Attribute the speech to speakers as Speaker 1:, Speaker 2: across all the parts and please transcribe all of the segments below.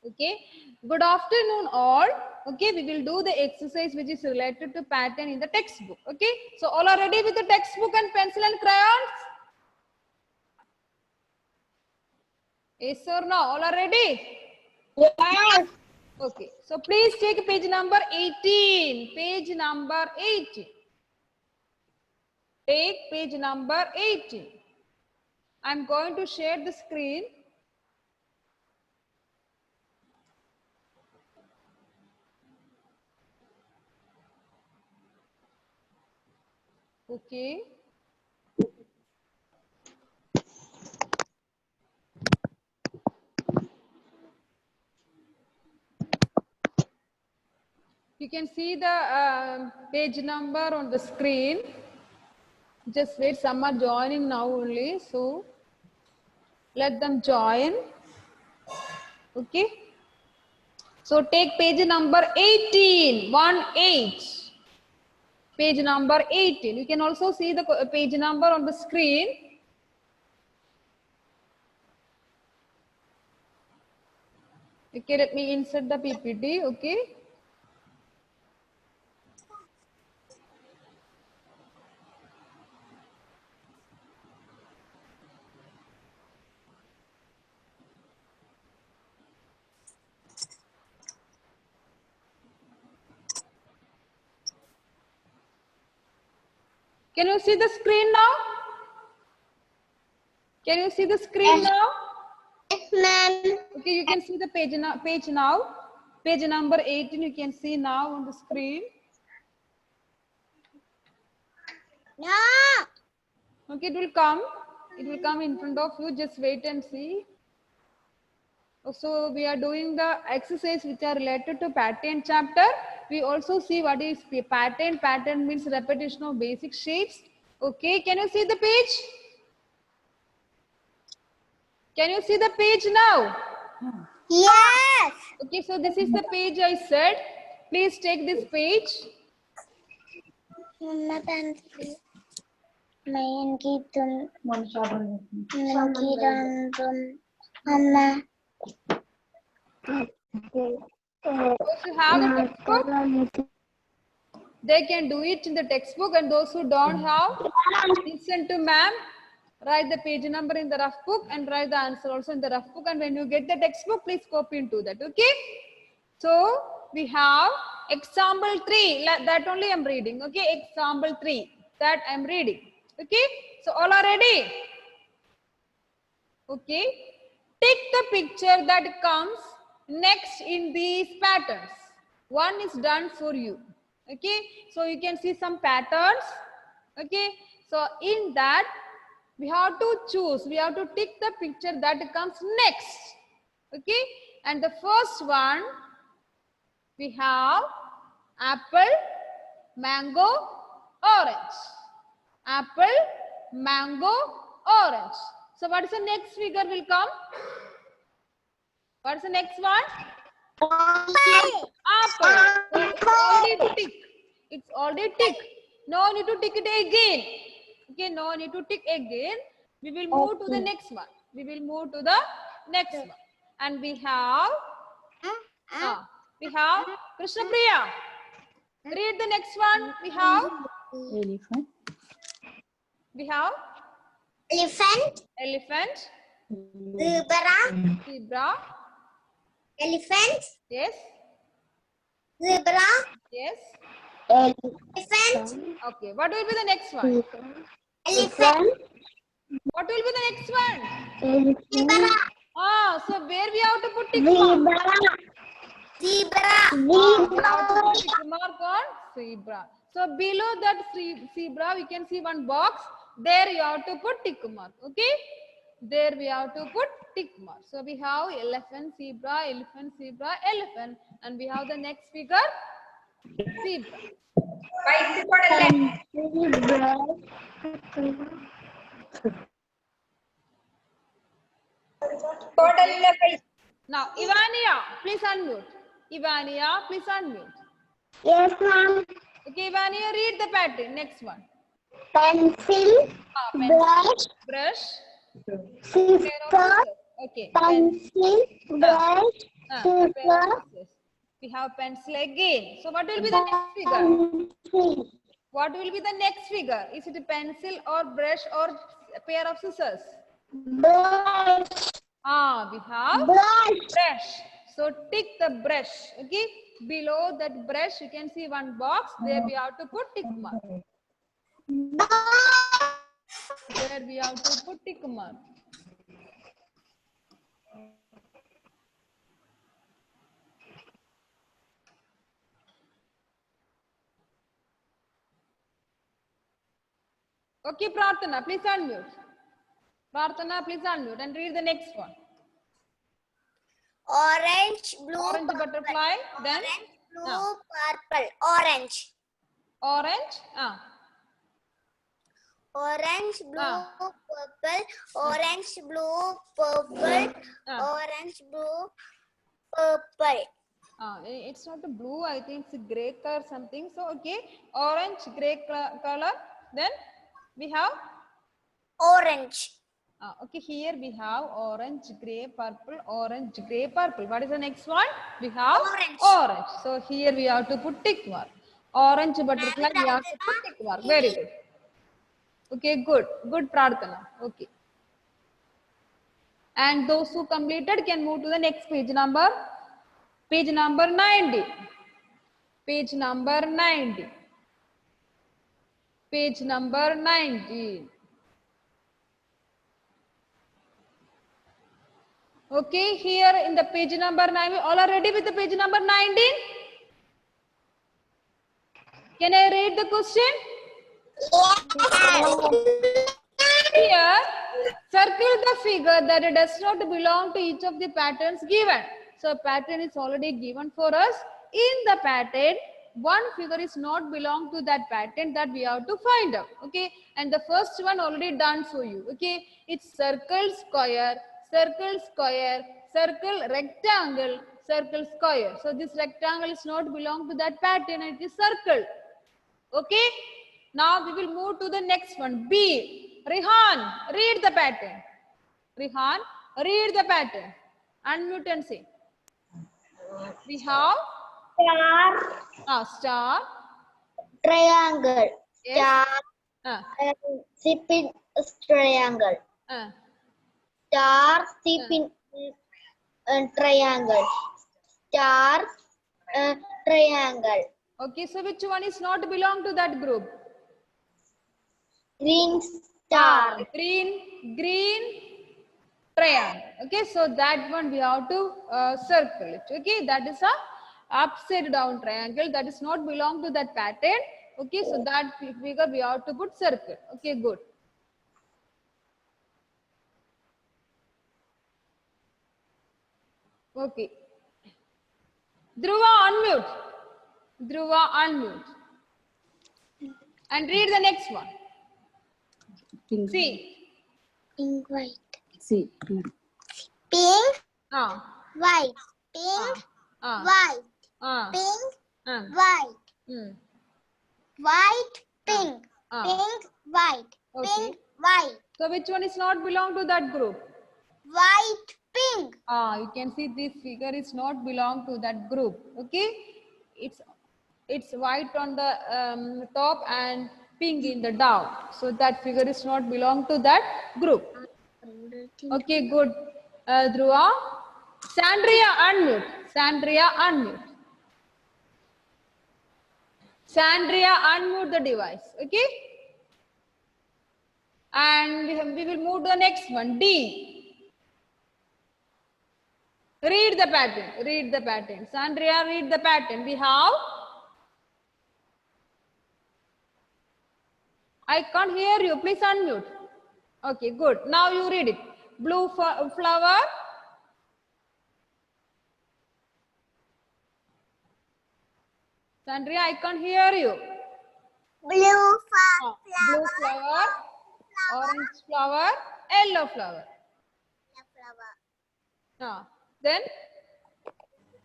Speaker 1: Okay, good afternoon all. Okay, we will do the exercise which is related to pattern in the textbook. Okay, so all are ready with the textbook and pencil and crayons? Yes or no? All are ready?
Speaker 2: Yes.
Speaker 1: Okay, so please take page number 18. Page number 18. Take page number 18. I am going to share the screen. Okay. You can see the page number on the screen. Just wait, some are joining now only, so let them join. Okay. So take page number 18, 1-8. Page number 18. You can also see the page number on the screen. Okay, let me insert the PPT. Okay. Can you see the screen now? Can you see the screen now?
Speaker 2: Yes, ma'am.
Speaker 1: Okay, you can see the page now. Page number 18, you can see now on the screen.
Speaker 2: No.
Speaker 1: Okay, it will come. It will come in front of you. Just wait and see. So we are doing the exercise which are related to pattern chapter. We also see what is pattern. Pattern means repetition of basic shapes. Okay, can you see the page? Can you see the page now?
Speaker 2: Yes.
Speaker 1: Okay, so this is the page I said. Please take this page.
Speaker 2: Mama pencil. Main gitu. Mama.
Speaker 1: Those who have the textbook, they can do it in the textbook, and those who don't have, listen to ma'am. Write the page number in the rough book and write the answer also in the rough book. And when you get the textbook, please copy into that. Okay. So we have example 3. That only I'm reading. Okay. Example 3. That I'm reading. Okay. So all are ready. Okay. Take the picture that comes next in these patterns. One is done for you. Okay. So you can see some patterns. Okay. So in that, we have to choose. We have to tick the picture that comes next. Okay. And the first one, we have apple, mango, orange. Apple, mango, orange. So what is the next figure will come? What is the next one?
Speaker 2: Apple.
Speaker 1: Apple. So it's already tick. It's already tick. No need to tick it again. Okay, no need to tick again. We will move to the next one. We will move to the next one. And we have Krishna Priya. Read the next one. We have
Speaker 3: Elephant.
Speaker 1: Elephant. Zebra.
Speaker 2: Elephant.
Speaker 1: Yes.
Speaker 2: Zebra.
Speaker 1: Yes.
Speaker 2: Elephant.
Speaker 1: Okay. What will be the next one?
Speaker 2: Elephant.
Speaker 1: What will be the next one?
Speaker 2: Zebra.
Speaker 1: So where we have to put tick mark?
Speaker 2: Zebra.
Speaker 1: We have to put tick mark on zebra. So below that zebra, we can see one box. There you have to put tick mark. Okay. There we have to put tick mark. So we have elephant, zebra, elephant, zebra, elephant. And we have the next figure, zebra. Now, Ivania, please unmute. Ivania, please unmute.
Speaker 2: Yes, ma'am.
Speaker 1: Okay, Ivania, read the pattern. Next one.
Speaker 2: Pencil. Brush.
Speaker 1: Brush.
Speaker 2: Scissors.
Speaker 1: Okay.
Speaker 2: Pencil. Brush.
Speaker 1: A pair of
Speaker 2: scissors,
Speaker 1: scissors. We have pencil again. So what will be the next figure?
Speaker 2: pencil,
Speaker 1: What will be the next figure? Is it a pencil or brush or a pair of scissors?
Speaker 2: brush,
Speaker 1: We have
Speaker 2: brush,
Speaker 1: brush. So tick the brush. Okay. Below that brush, you can see one box. There we have to put tick mark.
Speaker 2: brush.
Speaker 1: There we have to put tick mark. Okay, Prarthana, please unmute. Prarthana, please unmute and read the next one.
Speaker 2: Orange, blue,
Speaker 1: Orange
Speaker 2: purple.
Speaker 1: butterfly, then
Speaker 2: Orange, blue, purple. Orange.
Speaker 1: orange,
Speaker 2: Orange, blue,
Speaker 1: Ah.
Speaker 2: purple. Orange, blue, purple. Orange, blue, purple.
Speaker 1: It's not a blue, I think it's a gray color something. So, okay, orange, gray color. Then we have,
Speaker 2: Orange.
Speaker 1: okay, here we have orange, gray, purple, orange, gray, purple. What is the next one? We have
Speaker 2: Orange.
Speaker 1: orange. So, here we have to put tick mark. Orange butterfly, we have to put tick mark. Very good. Okay, good. Good, Prarthana. Okay. And those who completed can move to the next page number. Page number 90. Page number 90. Page number 90. Okay, here in the page number 9, all are ready with the page number 19? Can I read the question? Here, circle the figure that does not belong to each of the patterns given. So, pattern is already given for us. In the pattern, one figure is not belong to that pattern that we have to find out. Okay, and the first one already done for you. Okay, it's circle, square, circle, square, circle, rectangle, circle, square. So, this rectangle is not belong to that pattern. It is circle. Okay, now we will move to the next one. B. Rihan, read the pattern. Rihan, read the pattern. Unmute and say. We have
Speaker 2: Star,
Speaker 1: star.
Speaker 2: triangle.
Speaker 1: Yes.
Speaker 2: Star, sipping triangle. Star, sipping triangle. Star, triangle.
Speaker 1: Okay, so which one is not belong to that group?
Speaker 2: Green star.
Speaker 1: Green triangle. Okay, so that one we have to circle it. Okay, that is a upside down triangle that is not belong to that pattern. Okay, so that figure we have to put circle. Okay, good. Okay. Dhruva, unmute. Dhruva, unmute. And read the next one.
Speaker 3: Pink.
Speaker 1: See.
Speaker 2: Pink, white.
Speaker 3: See.
Speaker 2: Pink,
Speaker 1: Ah.
Speaker 2: white. Pink,
Speaker 1: Ah.
Speaker 2: white.
Speaker 1: Ah.
Speaker 2: Pink,
Speaker 1: Ah.
Speaker 2: white.
Speaker 1: Hmm.
Speaker 2: White, pink.
Speaker 1: Ah.
Speaker 2: Pink, white.
Speaker 1: Okay.
Speaker 2: Pink, white.
Speaker 1: So which one is not belong to that group?
Speaker 2: White, pink.
Speaker 1: You can see this figure is not belong to that group. Okay, it's white on the top and pink in the down. So that figure is not belong to that group. Okay, good. Dhruva. Sandria, unmute. Sandria, unmute. Sandria, unmute the device. Okay. And we will move to the next one. D. Read the pattern. Read the pattern. Sandria, read the pattern. We have. I can't hear you. Please unmute. Okay, good. Now you read it. Blue flower. Sandria, I can't hear you.
Speaker 2: Blue
Speaker 1: Blue flower. Orange flower. Yellow flower. Then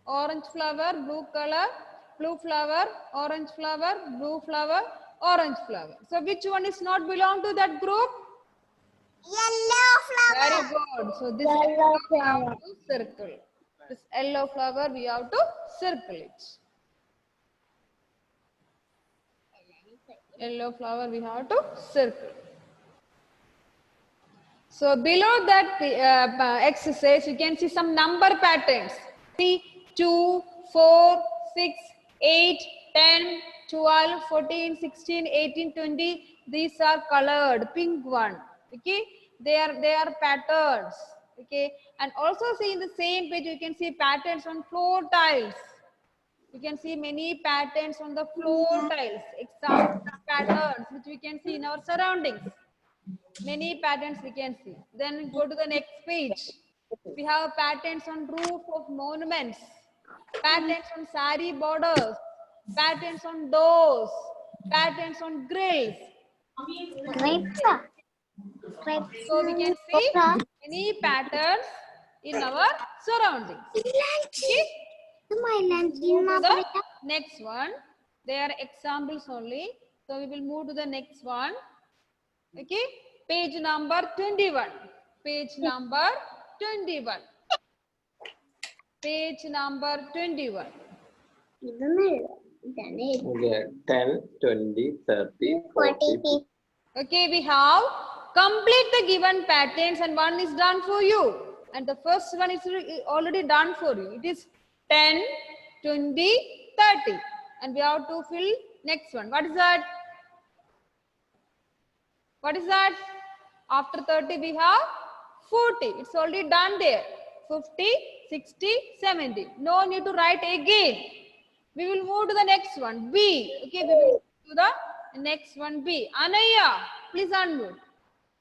Speaker 1: orange flower, blue color, blue flower, orange flower, blue flower, orange flower. So which one is not belong to that group?
Speaker 2: Yellow flower.
Speaker 1: Very good. So this
Speaker 2: Yellow
Speaker 1: we have
Speaker 2: flower.
Speaker 1: to circle. This yellow flower, we have to circle it. Yellow flower, we have to circle. So below that exercise, you can see some number patterns. 3, 2, 4, 6, 8, 10, 12, 14, 16, 18, 20. These are colored, pink one. Okay, they are patterns. Okay, and also see in the same page you can see patterns on floor tiles. You can see many patterns on the floor tiles. Example patterns which we can see in our surroundings. Many patterns we can see. Then go to the next page. We have patterns on roof of monuments, patterns on sari borders, patterns on doors, patterns on grills. So we can see many patterns in our surroundings. Okay? Move to the next one. They are examples only. So we will move to the next one. Okay, page number 21. Page number 21. Page number 21.
Speaker 4: Okay, 10, 20, 30, 40.
Speaker 1: Okay, we have complete the given patterns and one is done for you. And the first one is already done for you. It is 10, 20, 30. And we have to fill next one. What is that? What is that? After 30 we have 40. It's already done there. 50, 60, 70. No need to write again. We will move to the next one. B. Okay, we will move to the next one. B. Anaya, please unmute.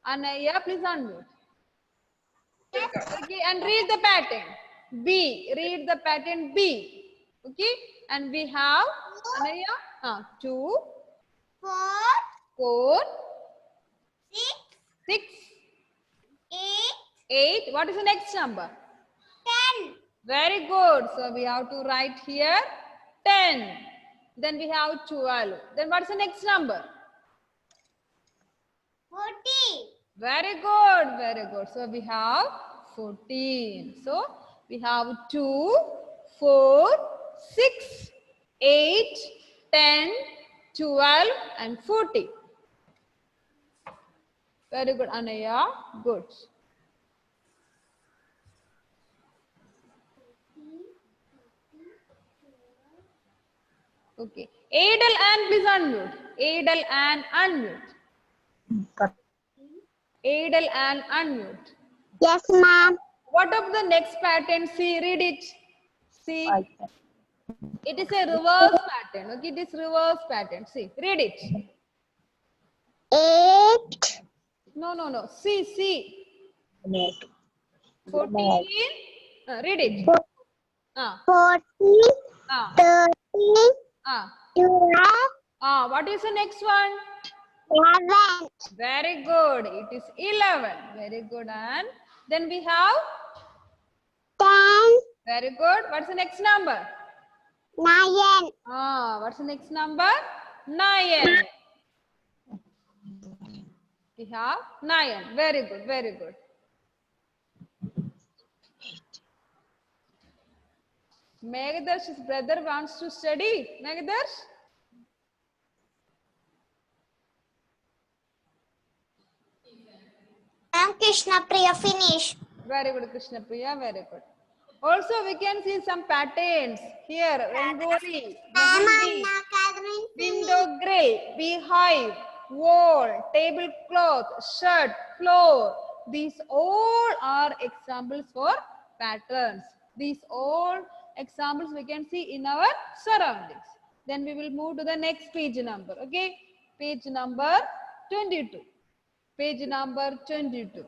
Speaker 1: Anaya, please unmute. Okay, and read the pattern. B. Read the pattern B. Okay, and we have Anaya. 2,
Speaker 2: 4,
Speaker 1: 4,
Speaker 2: 6,
Speaker 1: 6,
Speaker 2: 8,
Speaker 1: 8. What is the next number?
Speaker 2: 10,
Speaker 1: Very good. So we have to write here 10. Then we have 12. Then what's the next number?
Speaker 2: 40,
Speaker 1: Very good. Very good. So we have 14. So we have 2, 4, 6, 8, 10, 12 and 40. Very good, Anaya. Good. Okay. Adel and please unmute. Adel and unmute. Adel and unmute.
Speaker 2: Yes, ma'am.
Speaker 1: What of the next pattern? See, read it. See. It is a reverse pattern. Okay, it is reverse pattern. See, read it.
Speaker 2: 8,
Speaker 1: No. See. 14. Read it.
Speaker 2: 40,
Speaker 1: Ah.
Speaker 2: 30,
Speaker 1: Ah.
Speaker 2: 12,
Speaker 1: What is the next one?
Speaker 2: 11,
Speaker 1: Very good. It is 11. Very good. And then we have
Speaker 2: 10,
Speaker 1: very good. What's the next number?
Speaker 2: 9,
Speaker 1: What's the next number? 9. We have 9. Very good. Very good. Megadarsh's brother wants to study. Megadarsh?
Speaker 2: I'm Krishna Priya. Finish.
Speaker 1: Very good, Krishna Priya. Very good. Also, we can see some patterns here. Rangoli, Mehendi, window grill, beehive, wall, tablecloth, shirt, floor. These all are examples for patterns. These all examples we can see in our surroundings. Then we will move to the next page number. Okay, page number 22. Page number 22.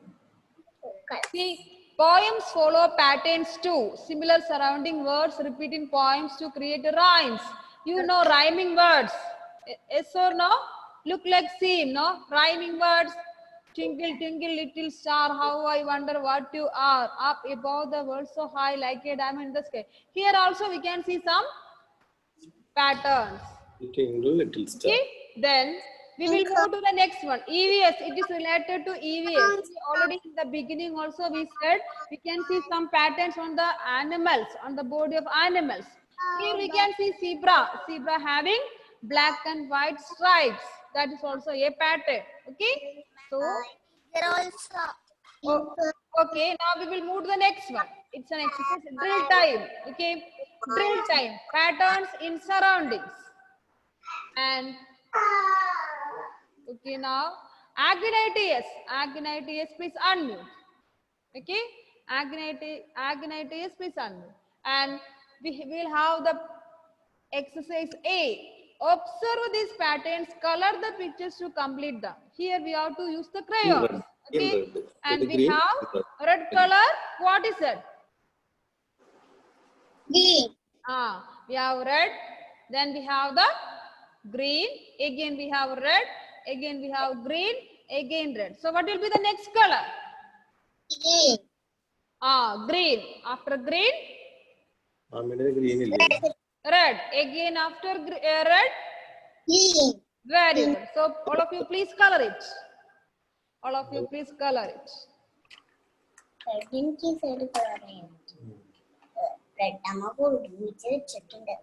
Speaker 1: See, poems follow patterns too. Similar surrounding words repeat in poems to create rhymes. You know rhyming words. Yes or no? Look like same, no? Rhyming words. Twinkle, twinkle, little star, how I wonder what you are. Up above the world so high like a diamond in the sky. Here also we can see some patterns.
Speaker 4: Little star.
Speaker 1: Okay, then we will move to the next one. EVS. It is related to EVS. Already in the beginning also we said we can see some patterns on the animals, on the body of animals. Here we can see zebra. Zebra having black and white stripes. That is also a pattern. Okay. So,
Speaker 2: There also.
Speaker 1: oh, okay. Now we will move to the next one. It's an exercise. Drill time. Okay. Drill time. Patterns in surroundings. And okay, now Agonitis. Agonitis, please unmute. Okay, Agonitis, please unmute. And we will have the exercise A. Observe these patterns, color the pictures to complete them. Here we have to use the crayons. Okay, and we have red color. What is it?
Speaker 2: Green.
Speaker 1: We have red. Then we have the green. Again we have red. Again we have green. Again red. So what will be the next color?
Speaker 2: Green.
Speaker 1: Green. After green,
Speaker 4: green.
Speaker 1: red. Again after red,
Speaker 2: Green.
Speaker 1: very good. So all of you please color it. All of you please color it.
Speaker 2: Redinki side color. Red amma ഒരുമിച്ച് വെച്ചിട്ടുണ്ട്.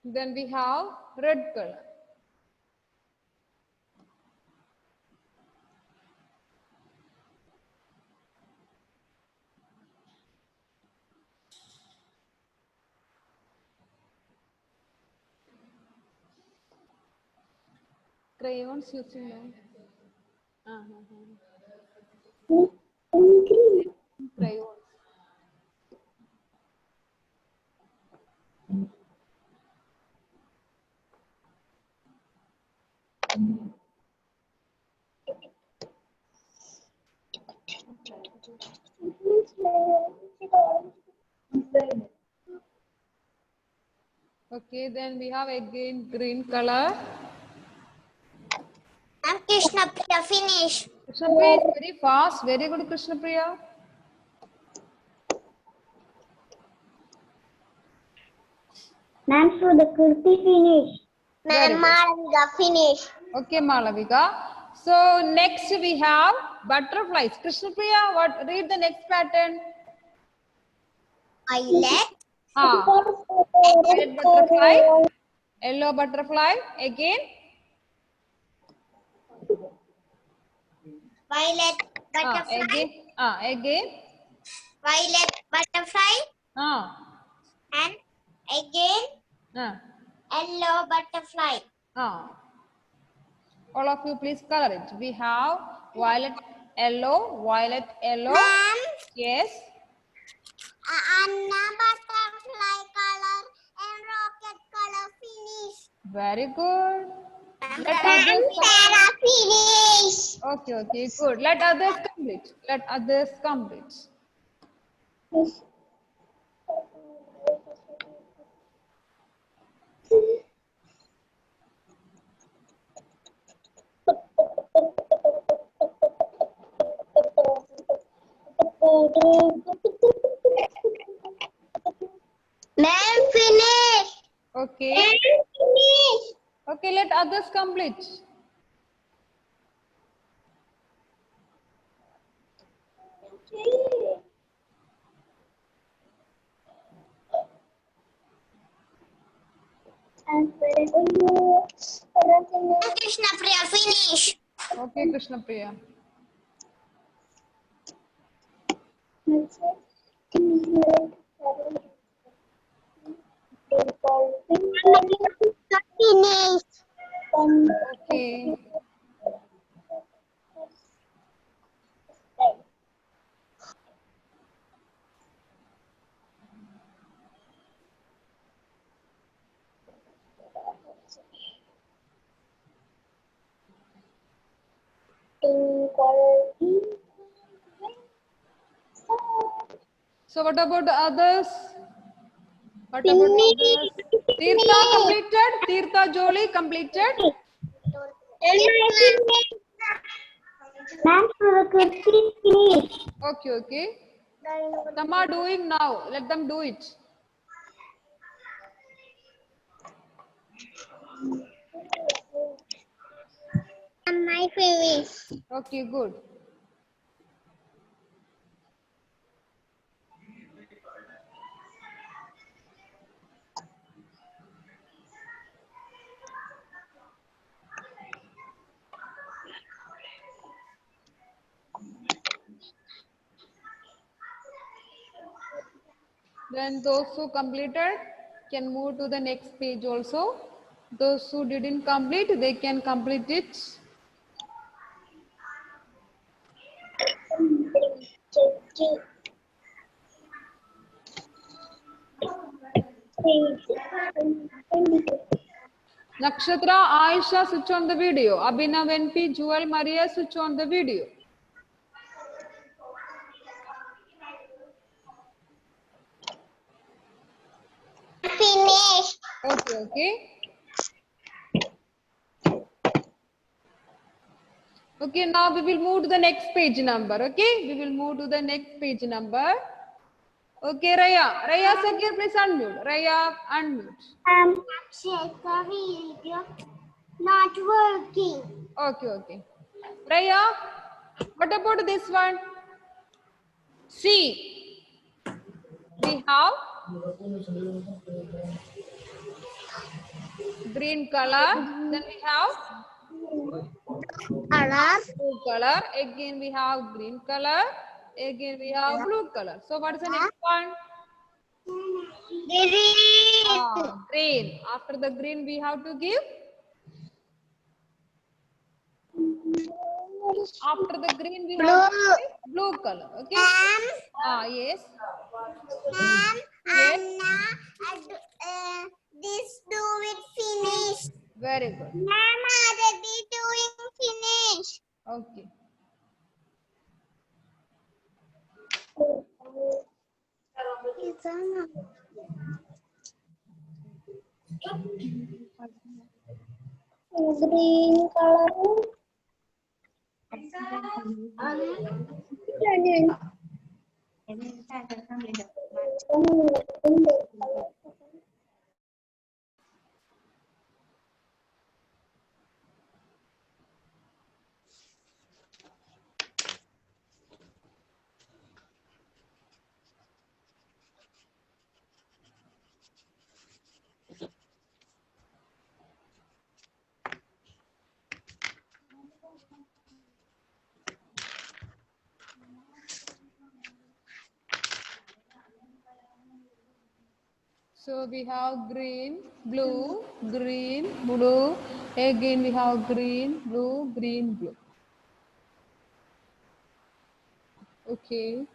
Speaker 1: Then we have red color. Crayons using now. Crayons. Okay, then we have again green color.
Speaker 2: I'm Krishna Priya, finish.
Speaker 1: Krishna Priya is very fast. Very good, Krishna Priya.
Speaker 2: Ma'am, so the kurti finish.
Speaker 1: Very
Speaker 2: Ma'am,
Speaker 1: good.
Speaker 2: Malavika finish.
Speaker 1: Okay, Malavika. So next we have butterflies. Krishna Priya, what? Read the next pattern.
Speaker 2: Violet.
Speaker 1: Violet butterfly. Yellow butterfly. Again.
Speaker 2: Violet butterfly.
Speaker 1: Again. Again.
Speaker 2: Violet butterfly. And again yellow butterfly.
Speaker 1: All of you please color it. We have violet, yellow, violet, yellow.
Speaker 2: Ma'am,
Speaker 1: Yes.
Speaker 2: Anna butterfly color and rocket color finish.
Speaker 1: Very good. Let
Speaker 2: Ma'am,
Speaker 1: others
Speaker 2: Sarah finish.
Speaker 1: okay, good. Let others complete. Let others complete.
Speaker 2: Ma'am, finish.
Speaker 1: Okay.
Speaker 2: Finish.
Speaker 1: Okay, let others complete.
Speaker 2: Krishna Priya, finish.
Speaker 1: Okay, Krishna Priya.
Speaker 2: Finish.
Speaker 1: Okay. So what about the others? What about others? Tirtha completed? Tirtha Jolie completed?
Speaker 2: Ma'am, finish.
Speaker 1: Okay, okay. Some are doing now. Let them do it.
Speaker 2: My finish.
Speaker 1: Okay, good. Then those who completed can move to the next page also. Those who didn't complete, they can complete it. Nakshatra, Aisha, switch on the video. Abhinav, NP, Jewel, Maria, switch on the video.
Speaker 2: Finish.
Speaker 1: Okay, okay. Okay, now we will move to the next page number. Okay, we will move to the next page number. Okay, Raya. Raya Sakir, please unmute. Raya, unmute.
Speaker 2: Check the video. Not working.
Speaker 1: Okay, okay. Raya, what about this one? See, we have green color. Then we have
Speaker 2: Color.
Speaker 1: blue color. Again, we have green color. Again, we have blue color. So, what is the next one? Green. After the green, we have to give. After the green, we have to give blue color. Okay. Yes.
Speaker 2: Ma'am,
Speaker 1: Yes.
Speaker 2: Anna, this do it finish.
Speaker 1: Very good.
Speaker 2: Ma'am, already doing finish.
Speaker 1: Okay.
Speaker 2: Green color.
Speaker 1: So we have green, blue, green, blue. Again we have green, blue, green, blue. Okay.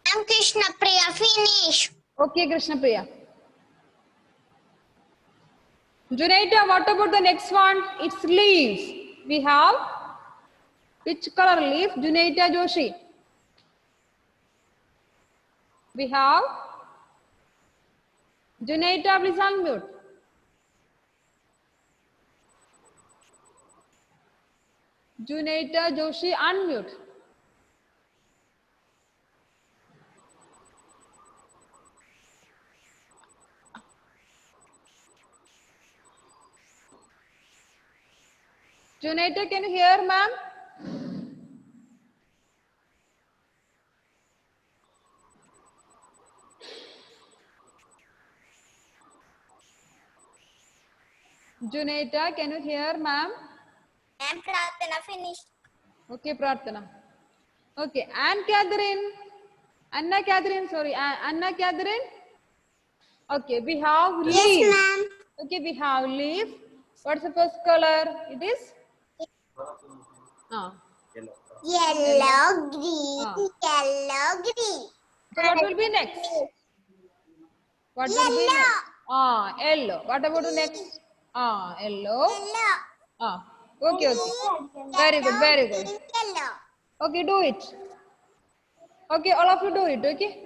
Speaker 2: Ma'am, Krishna Priya finish.
Speaker 1: Okay, Krishna Priya. Junaita, what about the next one? It's leaves. We have which color leaf? Junaita Joshi. We have Junaita, please unmute. Junaita Joshi, unmute. Junaita, can you hear, ma'am? Junaita, can you hear, ma'am?
Speaker 2: Ma'am, Pratana finish.
Speaker 1: Okay, Prarthana. Okay, Anne Catherine. Anna Catherine, sorry, Anna Catherine. Okay, we have leaf.
Speaker 2: Yes, ma'am.
Speaker 1: Okay, we have leaf. What's the first color? It is?
Speaker 2: Yellow, green,
Speaker 1: Ah.
Speaker 2: yellow, green.
Speaker 1: So what will be next? What will be
Speaker 2: Yellow.
Speaker 1: next? Yellow. What about the next? Yellow. Okay, okay. Very good, very good.
Speaker 2: Yellow.
Speaker 1: Okay, do it. Okay, all of you do it, okay?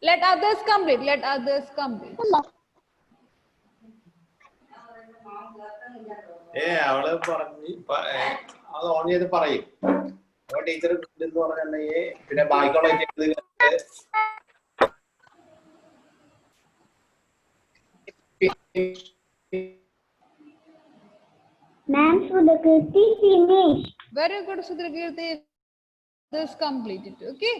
Speaker 1: Let others complete, let others complete.
Speaker 4: അവള് പറഞ്ഞ് അത് on ചെയ്ത് പറയും. അപ്പൊ teacher എന്ന് പറഞ്ഞിട്ടുണ്ടെങ്കിൽ പിന്നെ ബാക്കിയുള്ള
Speaker 2: Ma'am, Sudhakirti finished.
Speaker 1: Very good, Sudhakirti. This completed, okay?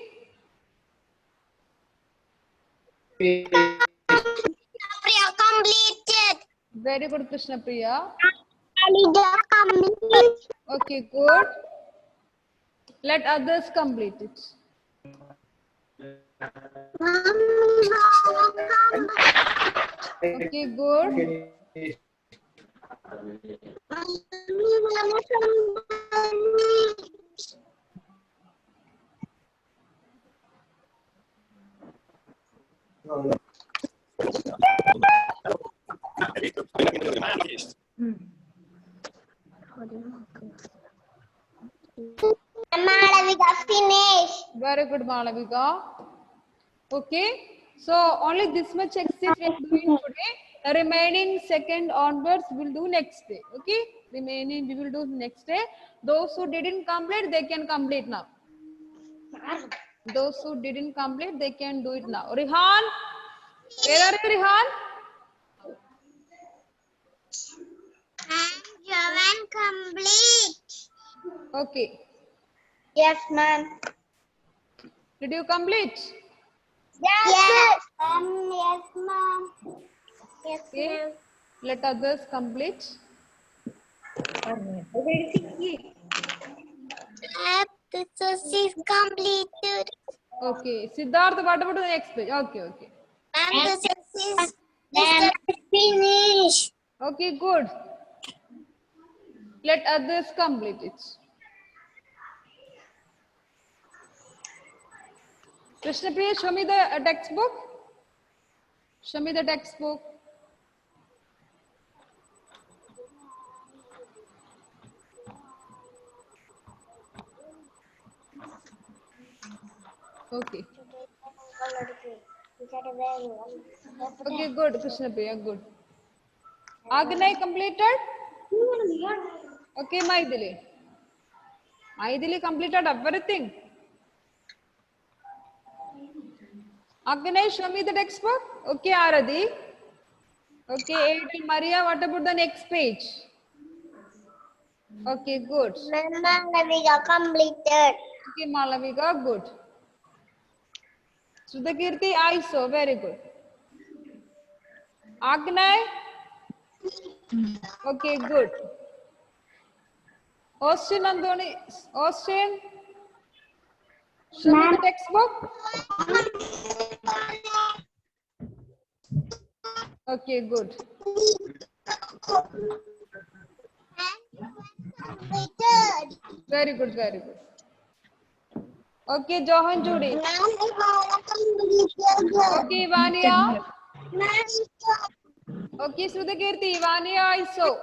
Speaker 2: Priya completed.
Speaker 1: Very good, Krishna Priya.
Speaker 2: Alida completed.
Speaker 1: Okay, good. Let others complete it. Okay, good.
Speaker 2: Malavika finished.
Speaker 1: Very good, Malavika. Okay, so only this much exercise we are doing today. The remaining second onwards we'll do next day. Okay, remaining we will do next day. Those who didn't complete, they can complete now. Those who didn't complete, they can do it now. Rihan, where are you, Rihan?
Speaker 2: And Jovan complete.
Speaker 1: Okay,
Speaker 2: Yes, ma'am.
Speaker 1: did you complete?
Speaker 2: Yes, yes, ma'am. Yes,
Speaker 1: Okay,
Speaker 2: ma'am.
Speaker 1: let others complete.
Speaker 2: This is completed.
Speaker 1: Okay, Siddharth, what about the next page? Okay, okay.
Speaker 2: Ma'am, this is finished.
Speaker 1: Okay, good. Let others complete it. Krishna Priya, show me the textbook. Show me the textbook. Okay. Okay, good, Krishna Priya, good. Agnay completed? Okay, Maidili. Maidili completed everything. Agnay, show me the textbook. Okay, Aradhi. Okay, Adel Maria, what about the next page? Okay, good.
Speaker 2: Malavika completed.
Speaker 1: Okay, Malavika, good. Sudhakirti, I saw, very good. Agnay? Okay, good. Austin Andoni, Austin, show me the textbook. Okay, good.
Speaker 2: Completed.
Speaker 1: Very good, very good. Okay, Johan Judy. Okay, Ivania. Okay, Sudhakirti, Ivania, I saw.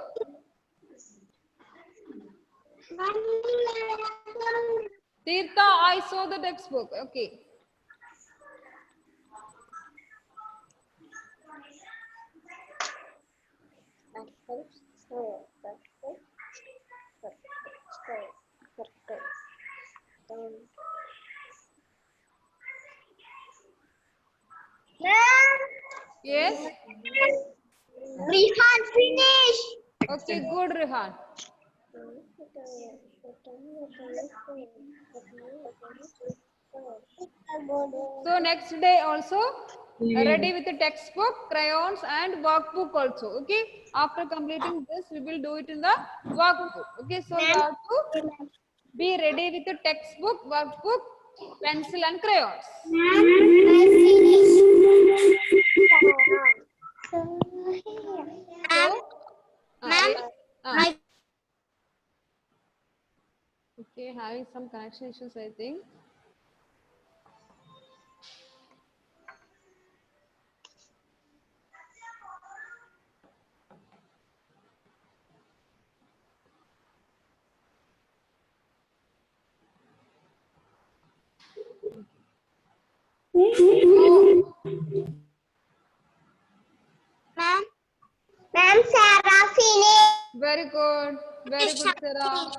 Speaker 1: Tirtha, I saw the textbook. Okay. Yes.
Speaker 2: Rehan finished.
Speaker 1: Okay, good, Rehan. So next day also ready with the textbook, crayons and workbook also. Okay. After completing this, we will do it in the workbook. Okay. So you have to be ready with the textbook, workbook, pencil and crayons. So, okay, having some connection issues, I think.
Speaker 2: Ma'am, Sarah finished.
Speaker 1: Very good. Very good, Sarah.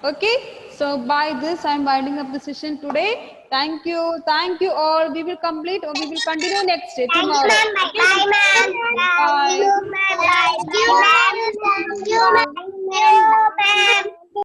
Speaker 1: Okay. So by this, I'm winding up the session today. Thank you. Thank you all. We will complete or we will continue next day
Speaker 2: Thank you,
Speaker 1: tomorrow.
Speaker 2: ma'am. Bye, ma'am.
Speaker 1: Bye.
Speaker 2: Thank you, ma'am. Thank you, ma'am. Thank you, ma'am.